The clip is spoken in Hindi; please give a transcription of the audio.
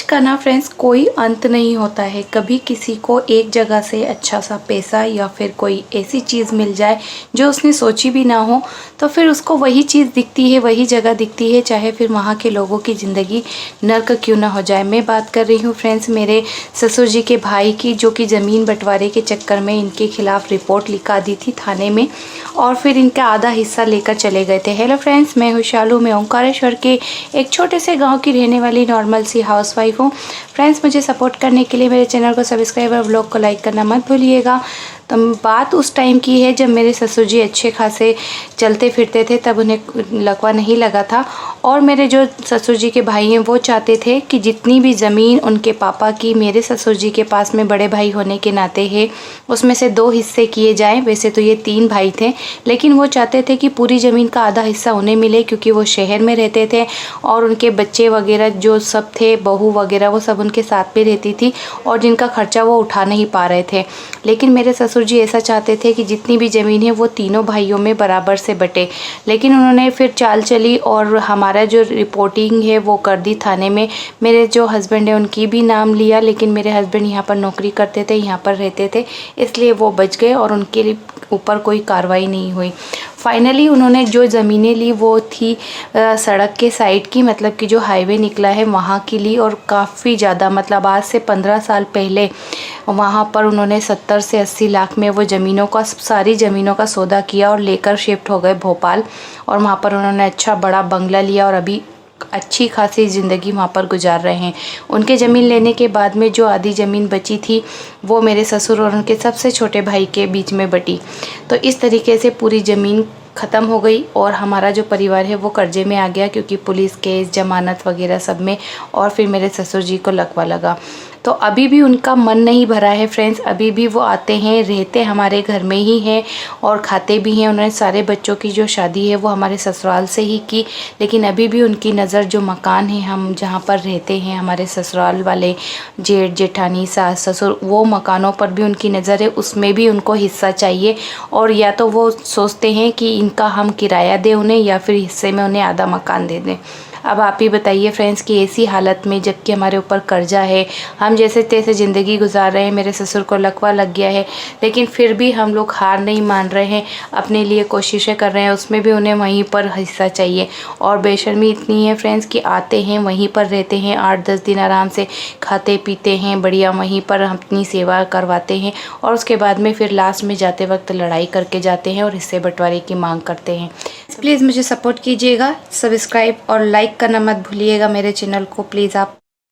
लालच का ना फ्रेंड्स कोई अंत नहीं होता है। कभी किसी को एक जगह से अच्छा सा पैसा या फिर कोई ऐसी चीज़ मिल जाए जो उसने सोची भी ना हो, तो फिर उसको वही चीज़ दिखती है, वही जगह दिखती है, चाहे फिर वहाँ के लोगों की ज़िंदगी नर्क क्यों ना हो जाए। मैं बात कर रही हूँ फ्रेंड्स मेरे ससुर जी के भाई की, जो कि ज़मीन बंटवारे के चक्कर में इनके खिलाफ़ रिपोर्ट लिखा दी थी थाने में और फिर इनका आधा हिस्सा लेकर चले गए थे। हेलो फ्रेंड्स, मैं हूँ शालू। मैं ओंकारेश्वर के एक छोटे से गांव की रहने वाली नॉर्मल सी हाउसवाइफ हूँ। फ्रेंड्स, मुझे सपोर्ट करने के लिए मेरे चैनल को सब्सक्राइब और व्लॉग को लाइक करना मत भूलिएगा। तो बात उस टाइम की है जब मेरे ससुर जी अच्छे खासे चलते फिरते थे, तब उन्हें लकवा नहीं लगा था। और मेरे जो ससुर जी के भाई हैं वो चाहते थे कि जितनी भी ज़मीन उनके पापा की मेरे ससुर जी के पास में बड़े भाई होने के नाते है, उसमें से 2 हिस्से किए जाएं। वैसे तो ये 3 भाई थे, लेकिन वो चाहते थे कि पूरी ज़मीन का आधा हिस्सा उन्हें मिले, क्योंकि वो शहर में रहते थे और उनके बच्चे वगैरह जो सब थे, बहू वगैरह, वो सब उनके साथ पे रहती थी और जिनका खर्चा वो उठा नहीं पा रहे थे। लेकिन मेरे ससुर जी ऐसा चाहते थे कि जितनी भी ज़मीन है वो तीनों भाइयों में बराबर से बटे। लेकिन उन्होंने फिर चाल चली और हमारा जो रिपोर्टिंग है वो कर दी थाने में। मेरे जो हस्बैंड है उनकी भी नाम लिया, लेकिन मेरे हस्बैंड यहाँ पर नौकरी करते थे, यहाँ पर रहते थे, इसलिए वो बच गए और उनके ऊपर कोई कार्रवाई नहीं हुई। फाइनली उन्होंने जो ज़मीनें ली वो थी सड़क के साइड की, मतलब कि जो हाईवे निकला है वहाँ की ली, और काफ़ी ज़्यादा, मतलब आज से 15 साल पहले वहाँ पर उन्होंने 70 से 80 लाख में वो सारी ज़मीनों का सौदा किया और लेकर शिफ्ट हो गए भोपाल। और वहाँ पर उन्होंने अच्छा बड़ा बंगला लिया और अभी अच्छी खासी ज़िंदगी वहाँ पर गुजार रहे हैं। उनके ज़मीन लेने के बाद में जो आधी ज़मीन बची थी वो मेरे ससुर और उनके सबसे छोटे भाई के बीच में बटी। तो इस तरीके से पूरी ज़मीन ख़त्म हो गई और हमारा जो परिवार है वो कर्जे में आ गया, क्योंकि पुलिस केस, जमानत वगैरह सब में, और फिर मेरे ससुर जी को लकवा लगा। तो अभी भी उनका मन नहीं भरा है फ्रेंड्स। अभी भी वो आते हैं, रहते हमारे घर में ही हैं और खाते भी हैं। उन्होंने सारे बच्चों की जो शादी है वो हमारे ससुराल से ही की, लेकिन अभी भी उनकी नज़र जो मकान है हम जहाँ पर रहते हैं, हमारे ससुराल वाले जेठ जेठानी, सास ससुर, वो मकानों पर भी उनकी नज़र है, उसमें भी उनको हिस्सा चाहिए। और या तो वो सोचते हैं कि इनका हम किराया दें उन्हें, या फिर हिस्से में उन्हें आधा मकान दे दें। अब आप ही बताइए फ्रेंड्स कि ऐसी हालत में, जबकि हमारे ऊपर कर्जा है, हम जैसे तैसे ज़िंदगी गुजार रहे हैं, मेरे ससुर को लकवा लग गया है, लेकिन फिर भी हम लोग हार नहीं मान रहे हैं, अपने लिए कोशिशें कर रहे हैं, उसमें भी उन्हें वहीं पर हिस्सा चाहिए। और बेशर्मी इतनी है फ्रेंड्स कि आते हैं, वहीं पर रहते हैं, 8-10 दिन आराम से खाते पीते हैं, बढ़िया वहीं पर अपनी सेवा करवाते हैं, और उसके बाद में फिर लास्ट में जाते वक्त लड़ाई करके जाते हैं और हिस्से बंटवारे की मांग करते हैं। प्लीज़ मुझे सपोर्ट कीजिएगा, सब्सक्राइब और लाइक करना मत भूलिएगा मेरे चैनल को, प्लीज़ आप।